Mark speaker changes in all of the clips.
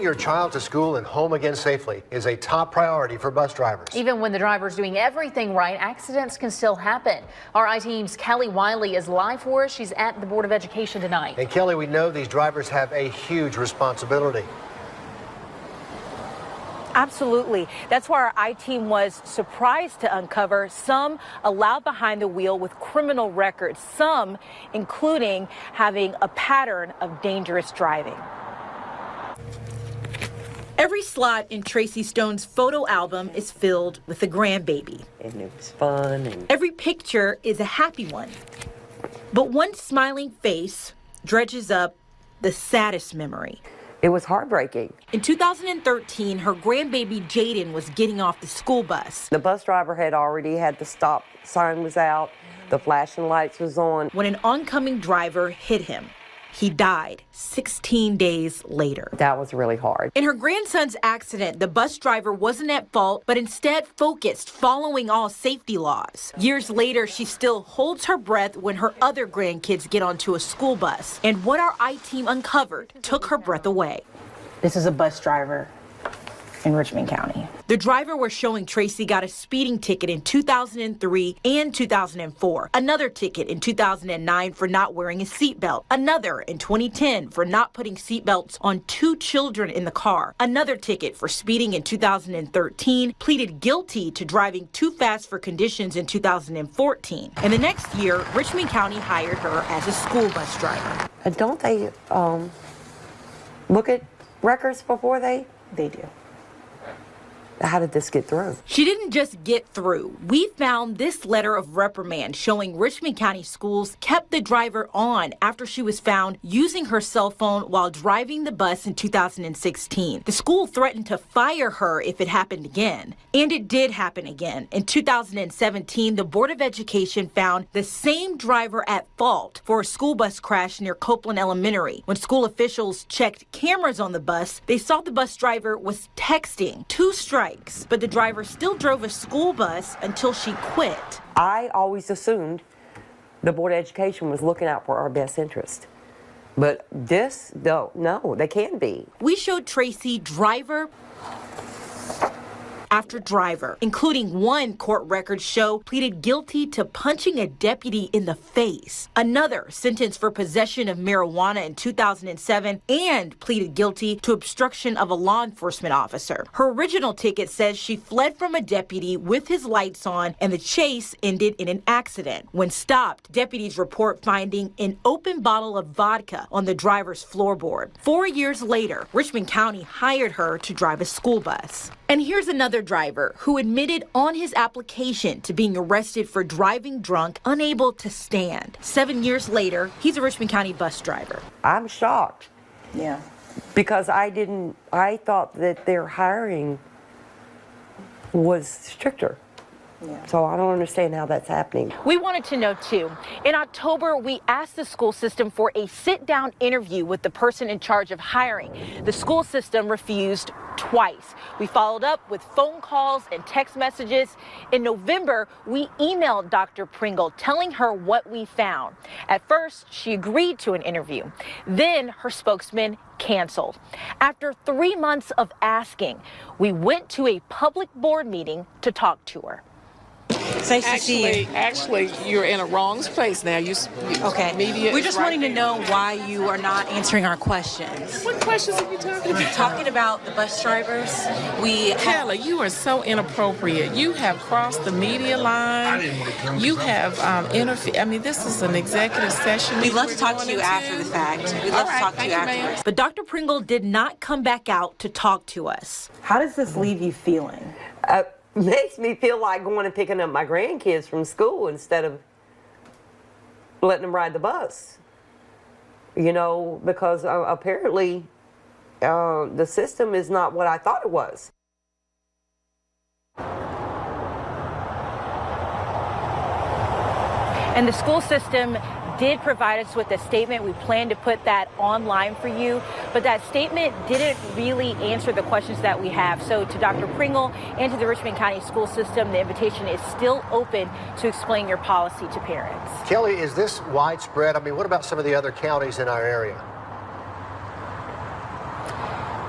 Speaker 1: your child to school and home again safely is a top priority for bus drivers.
Speaker 2: Even when the driver's doing everything right, accidents can still happen. Our I-Team's Kelly Wiley is live for us. She's at the Board of Education tonight.
Speaker 1: And Kelly, we know these drivers have a huge responsibility.
Speaker 3: Absolutely. That's why our I-Team was surprised to uncover some allowed behind the wheel with criminal records, some including having a pattern of dangerous driving. Every slot in Tracy Stone's photo album is filled with a grandbaby.
Speaker 4: And it was fun. And
Speaker 3: every picture is a happy one. But one smiling face dredges up the saddest memory.
Speaker 4: it was heartbreaking.
Speaker 3: In 2013, her grandbaby Jaden was getting off the school bus.
Speaker 4: The bus driver had already had the stop sign was out, the flashing lights was on.
Speaker 3: When an oncoming driver hit him, he died 16 days later.
Speaker 4: That was really hard.
Speaker 3: In her grandson's accident, the bus driver wasn't at fault, but instead focused, following all safety laws. Years later, she still holds her breath when her other grandkids get onto a school bus. And what our I-Team uncovered took her breath away.
Speaker 5: This is a bus driver in Richmond County.
Speaker 3: The driver we're showing Tracy got a speeding ticket in 2003 and 2004, another ticket in 2009 for not wearing a seatbelt, another in 2010 for not putting seatbelts on 2 children in the car, another ticket for speeding in 2013, pleaded guilty to driving too fast for conditions in 2014. And the next year, Richmond County hired her as a school bus driver.
Speaker 4: Don't they look at records before they?
Speaker 5: They do.
Speaker 4: How did this get through?
Speaker 3: She didn't just get through. We found this letter of reprimand showing Richmond County Schools kept the driver on after she was found using her cell phone while driving the bus in 2016. The school threatened to fire her if it happened again. And it did happen again. In 2017, the Board of Education found the same driver at fault for a school bus crash near Copeland Elementary. When school officials checked cameras on the bus, they saw the bus driver was texting 2 strikes. But the driver still drove a school bus until she quit.
Speaker 4: I always assumed the Board of Education was looking out for our best interest. But this, no, they can't be.
Speaker 3: We showed Tracy driver after driver, including one court record show pleaded guilty to punching a deputy in the face. Another sentenced for possession of marijuana in 2007 and pleaded guilty to obstruction of a law enforcement officer. Her original ticket says she fled from a deputy with his lights on and the chase ended in an accident. When stopped, deputies report finding an open bottle of vodka on the driver's floorboard. 4 years later, Richmond County hired her to drive a school bus. And here's another driver who admitted on his application to being arrested for driving drunk, unable to stand. 7 years later, he's a Richmond County bus driver.
Speaker 4: I'm shocked.
Speaker 5: Yeah.
Speaker 4: Because I thought that their hiring was stricter.
Speaker 5: Yeah.
Speaker 4: So I don't understand how that's happening.
Speaker 3: We wanted to know too. In October, we asked the school system for a sit-down interview with the person in charge of hiring. The school system refused twice. We followed up with phone calls and text messages. In November, we emailed Dr. Pringle telling her what we found. At first, she agreed to an interview. Then her spokesman canceled. After 3 months of asking, we went to a public board meeting to talk to her.
Speaker 6: Actually, you're in a wrong place now.
Speaker 5: Okay.
Speaker 6: Media
Speaker 5: We're just wanting to know why you are not answering our questions.
Speaker 6: What questions are you talking about?
Speaker 5: Talking about the bus drivers.
Speaker 6: Kelly, you are so inappropriate. You have crossed the media line. You have interfered. I mean, this is an executive session.
Speaker 5: We'd love to talk to you after the fact. We'd love to talk to you afterwards.
Speaker 3: But Dr. Pringle did not come back out to talk to us.
Speaker 5: How does this leave you feeling?
Speaker 4: Makes me feel like going and picking up my grandkids from school instead of letting them ride the bus. You know, because apparently the system is not what I thought it was.
Speaker 3: And the school system did provide us with a statement. We plan to put that online for you, but that statement didn't really answer the questions that we have. So to Dr. Pringle and to the Richmond County school system, the invitation is still open to explain your policy to parents.
Speaker 1: Kelly, is this widespread? I mean, what about some of the other counties in our area?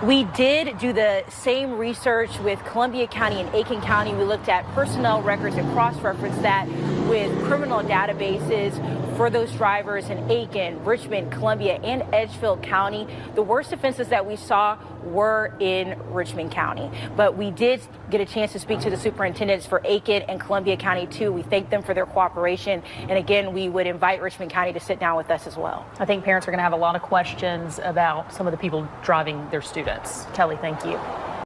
Speaker 5: We did do the same research with Columbia County and Aiken County. We looked at personnel records and cross-referenced that with criminal databases for those drivers in Aiken, Richmond, Columbia, and Edgefield County. The worst offenses that we saw were in Richmond County. But we did get a chance to speak to the superintendents for Aiken and Columbia County too. We thank them for their cooperation. And again, we would invite Richmond County to sit down with us as well.
Speaker 2: I think parents are going to have a lot of questions about some of the people driving their students. Kelly, thank you.